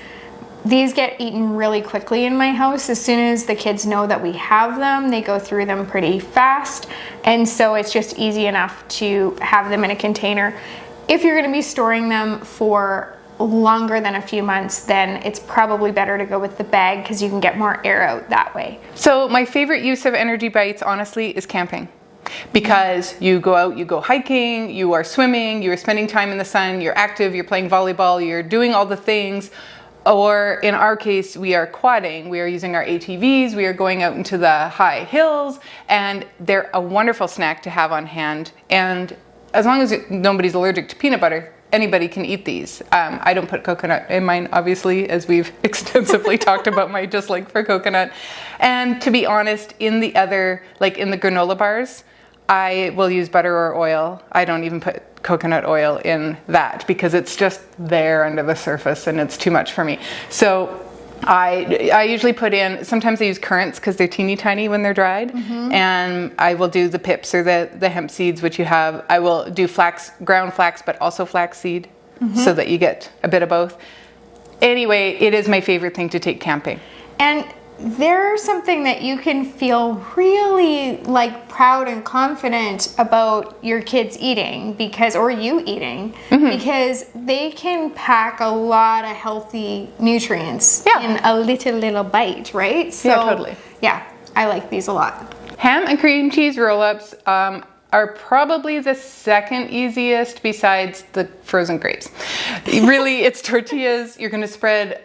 these get eaten really quickly in my house. As soon as the kids know that we have them, they go through them pretty fast. And so it's just easy enough to have them in a container. If you're gonna be storing them for longer than a few months, then it's probably better to go with the bag because you can get more air out that way. So my favorite use of energy bites, honestly, is camping. Because you go out, you go hiking, you are swimming, you are spending time in the sun, you're active, you're playing volleyball, you're doing all the things. Or in our case, we are quadding. We are using our ATVs. We are going out into the high hills, and they're a wonderful snack to have on hand. And as long as nobody's allergic to peanut butter, anybody can eat these. I don't put coconut in mine, obviously, as we've extensively talked about my dislike for coconut. And to be honest, in the other, in the granola bars, I will use butter or oil. I don't even put coconut oil in that because it's just there under the surface and it's too much for me. So I usually put in, sometimes I use currants because they're teeny tiny when they're dried. And I will do the pips or the hemp seeds, which you have. I will do ground flax, but also flaxseed so that you get a bit of both. Anyway, it is my favorite thing to take camping. And they're something that you can feel really like proud and confident about your kids eating or you eating, because they can pack a lot of healthy nutrients in a little bite, right? So, yeah, totally. Yeah, I like these a lot. Ham and cream cheese roll-ups are probably the second easiest besides the frozen grapes. Really, it's tortillas. You're going to spread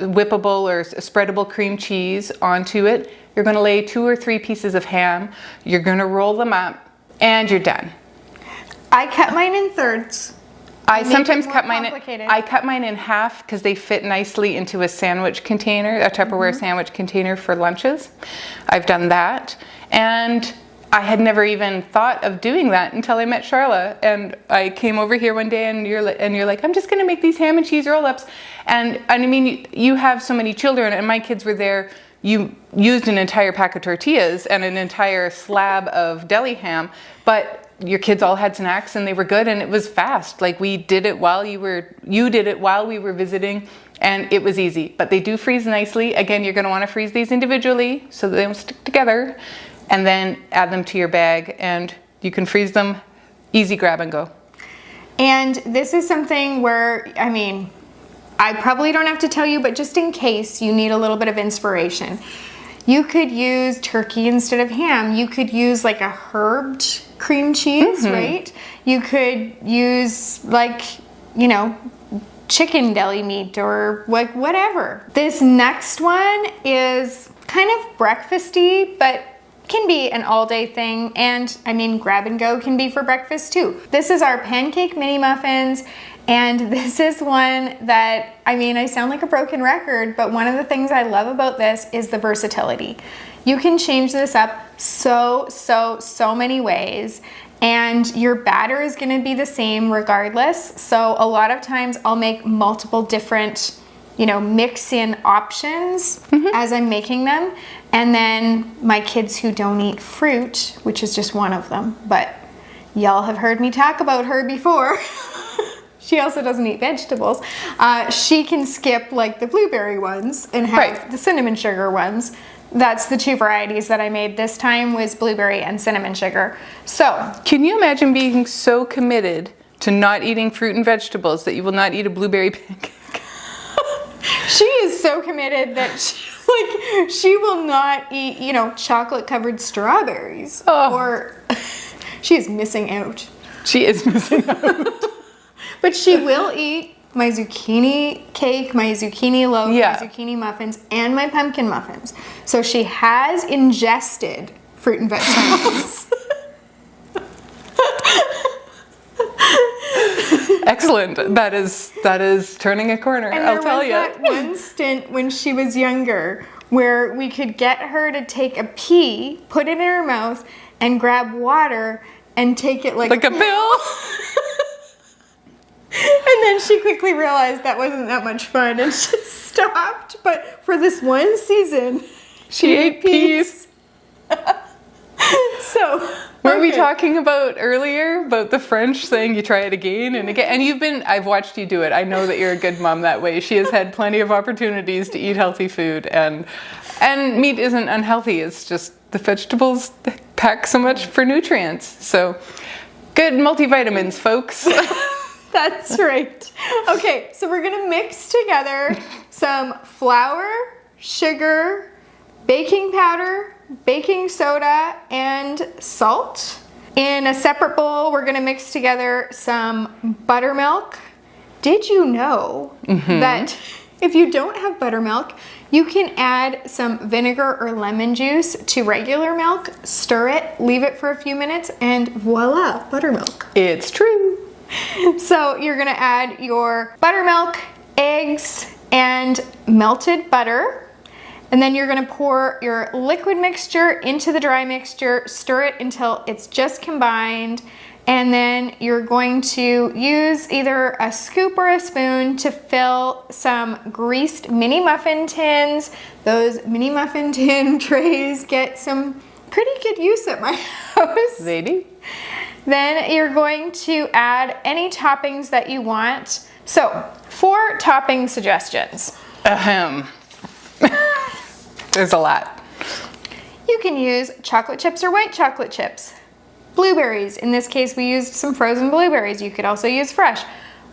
whippable or spreadable cream cheese onto it. You're going to lay 2 or 3 pieces of ham. You're going to roll them up, and you're done. I cut mine in thirds. I sometimes cut mine in half because they fit nicely into a sandwich container, a Tupperware sandwich container for lunches. I've done that, and I had never even thought of doing that until I met Charla, and I came over here one day and you're like, I'm just going to make these ham and cheese roll-ups. And I mean, you have so many children, and my kids were there. You used an entire pack of tortillas and an entire slab of deli ham, but your kids all had snacks and they were good, and it was fast. Like, we did it while you did it while we were visiting, and it was easy. But they do freeze nicely. Again, you're going to want to freeze these individually so that they don't stick together, and then add them to your bag, and you can freeze them. Easy grab and go. And this is something where, I mean, I probably don't have to tell you, but just in case you need a little bit of inspiration, you could use turkey instead of ham. You could use like a herbed cream cheese, right? You could use like, you know, chicken deli meat or like whatever. This next one is kind of breakfasty, but can be an all-day thing, and I mean, grab and go can be for breakfast too. This is our pancake mini muffins, and this is one that, I mean, I sound like a broken record, but one of the things I love about this is the versatility. You can change this up so many ways, and your batter is going to be the same regardless. So a lot of times I'll make multiple different, you know, mix-in options as I'm making them. And then my kids who don't eat fruit, which is just one of them, but y'all have heard me talk about her before. She also doesn't eat vegetables. She can skip like the blueberry ones and have the cinnamon sugar ones. That's the 2 varieties that I made this time, was blueberry and cinnamon sugar. So, can you imagine being so committed to not eating fruit and vegetables that you will not eat a blueberry pancake? She is so committed that she will not eat, you know, chocolate covered strawberries. Or she is missing out. She is missing out. But she will eat my zucchini cake, my zucchini loaf, my zucchini muffins, and my pumpkin muffins. So she has ingested fruit and vegetables. Excellent. That is turning a corner. And I'll tell you. There was that one stint when she was younger where we could get her to take a pea, put it in her mouth, and grab water and take it like a pill. And then she quickly realized that wasn't that much fun and she stopped. But for this one season, she ate peas. So, were we talking about earlier about the French saying you try it again and again? And I've watched you do it. I know that you're a good mom that way. She has had plenty of opportunities to eat healthy food, and meat isn't unhealthy. It's just the vegetables pack so much for nutrients. So, good multivitamins, folks. That's right. Okay, so we're gonna mix together some flour, sugar, baking powder, baking soda, and salt. In a separate bowl, we're gonna mix together some buttermilk. Did you know that if you don't have buttermilk, you can add some vinegar or lemon juice to regular milk, stir it, leave it for a few minutes, and voila, buttermilk. It's true. So you're gonna add your buttermilk, eggs, and melted butter. And then you're gonna pour your liquid mixture into the dry mixture, stir it until it's just combined, and then you're going to use either a scoop or a spoon to fill some greased mini muffin tins. Those mini muffin tin trays get some pretty good use at my house. They do. Then you're going to add any toppings that you want. So, 4 topping suggestions. There's a lot. You can use chocolate chips or white chocolate chips. Blueberries. In this case, we used some frozen blueberries. You could also use fresh.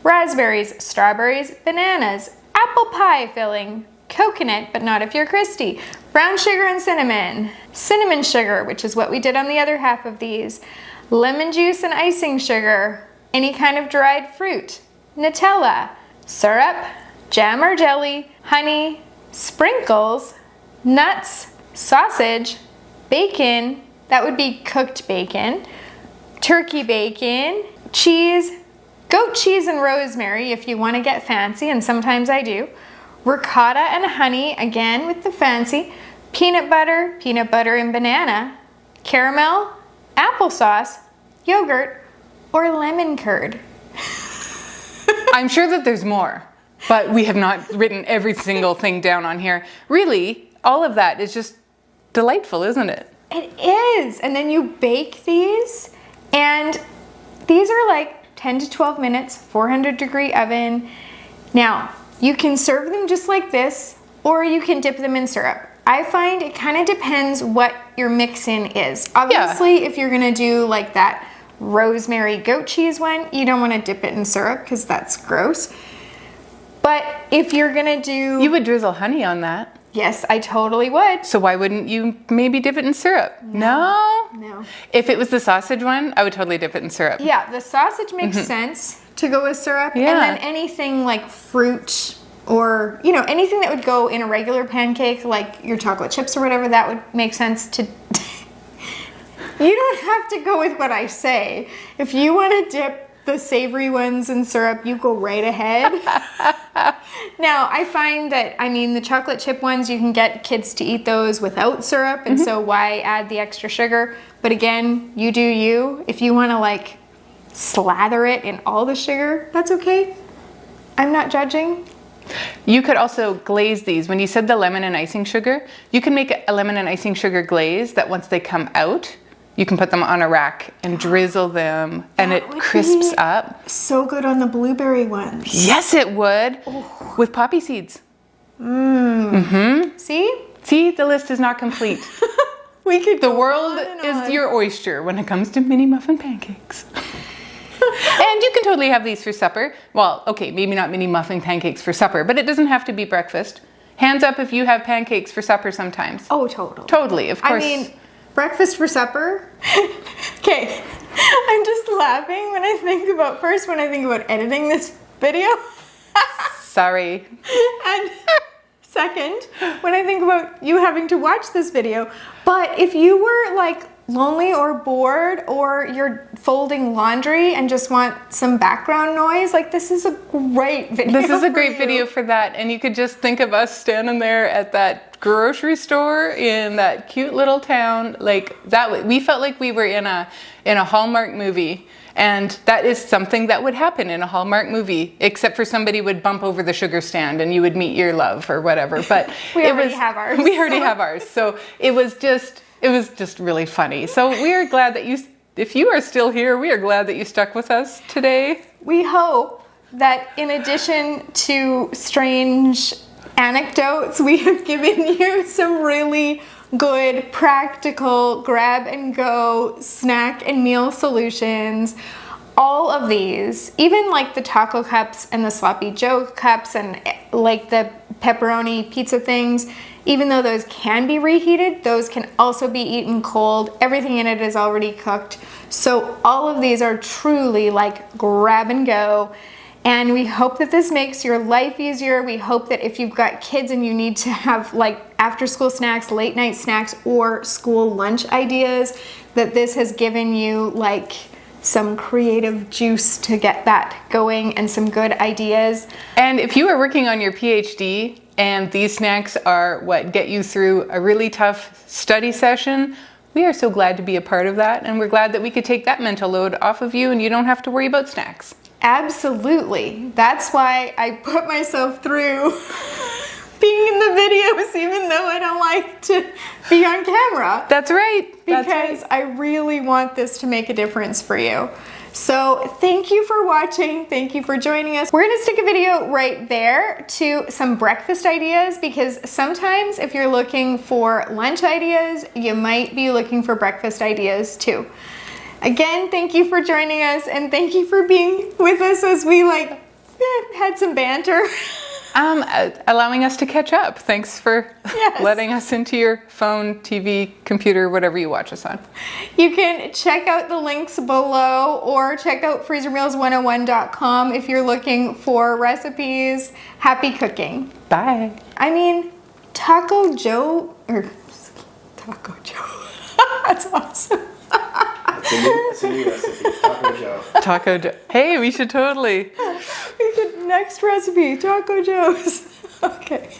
Raspberries, strawberries, bananas, apple pie filling, coconut, but not if you're Krispie, brown sugar and cinnamon, cinnamon sugar, which is what we did on the other half of these, lemon juice and icing sugar, any kind of dried fruit, Nutella, syrup, jam or jelly, honey, sprinkles, nuts, sausage, bacon, that would be cooked bacon, turkey bacon, cheese, goat cheese and rosemary if you want to get fancy, and sometimes I do, ricotta and honey, again with the fancy, peanut butter and banana, caramel, applesauce, yogurt, or lemon curd. I'm sure that there's more, but we have not written every single thing down on here. Really, all of that is just delightful, isn't it? It is. And then you bake these, and these are like 10 to 12 minutes, 400-degree oven. Now, you can serve them just like this, or you can dip them in syrup. I find it kind of depends what your mix-in is. Obviously, if you're gonna do like that rosemary goat cheese one, you don't want to dip it in syrup because that's gross. But if you're gonna do... You would drizzle honey on that. Yes, I totally would. So why wouldn't you maybe dip it in syrup? No? No. If it was the sausage one, I would totally dip it in syrup. Yeah, the sausage makes sense to go with syrup. Yeah. And then anything like fruit or, you know, anything that would go in a regular pancake, like your chocolate chips or whatever, that would make sense to... You don't have to go with what I say. If you want to dip the savory ones in syrup, you go right ahead. Now, I find that, I mean, the chocolate chip ones, you can get kids to eat those without syrup, and so why add the extra sugar? But again, you do you. If you want to like slather it in all the sugar, that's okay. I'm not judging. You could also glaze these. When you said the lemon and icing sugar, you can make a lemon and icing sugar glaze that once they come out, you can put them on a rack and drizzle them, and it crisps up. So good on the blueberry ones. Yes, it would. Oh. With poppy seeds. See? See, the list is not complete. We could The go world on and is on. your oyster when it comes to mini muffin pancakes. And you can totally have these for supper. Well, okay, maybe not mini muffin pancakes for supper, but it doesn't have to be breakfast. Hands up if you have pancakes for supper sometimes. Oh, totally. Totally, of course. I mean, breakfast for supper? Okay, I'm just laughing when I think about editing this video. Sorry. And second, when I think about you having to watch this video. But if you were like lonely or bored, or you're folding laundry and just want some background noise, like this is a great video. This is a great you. video for that. And you could just think of us standing there at that grocery store in that cute little town. Like that, we felt like we were in a Hallmark movie. And that is something that would happen in a Hallmark movie, except for somebody would bump over the sugar stand and you would meet your love or whatever. But we already have ours. We already have ours. So it was just really funny. So we are glad that if you are still here, we are glad that you stuck with us today. We hope that in addition to strange anecdotes, we have given you some really good, practical, grab and go snack and meal solutions. All of these, even like the taco cups and the sloppy Joe cups and like the pepperoni pizza things, even though those can be reheated, those can also be eaten cold. Everything in it is already cooked. So all of these are truly like grab and go. And we hope that this makes your life easier. We hope that if you've got kids and you need to have like after school snacks, late night snacks, or school lunch ideas, that this has given you like some creative juice to get that going and some good ideas. And if you are working on your PhD and these snacks are what get you through a really tough study session, we are so glad to be a part of that. And we're glad that we could take that mental load off of you and you don't have to worry about snacks. Absolutely. That's why I put myself through being in the videos, even though I don't like to be on camera. That's right. Because I really want this to make a difference for you. So thank you for watching. Thank you for joining us. We're gonna stick a video right there to some breakfast ideas, because sometimes if you're looking for lunch ideas, you might be looking for breakfast ideas too. Again, thank you for joining us, and thank you for being with us as we had some banter. Allowing us to catch up. Thanks for Yes. letting us into your phone, TV, computer, whatever you watch us on. You can check out the links below, or check out freezermeals101.com if you're looking for recipes. Happy cooking. Bye. I mean, Taco Joe. That's awesome. It's a new recipe. Taco Joe. Taco Joe. Hey, we should totally. Next recipe, Taco Joe's. Okay.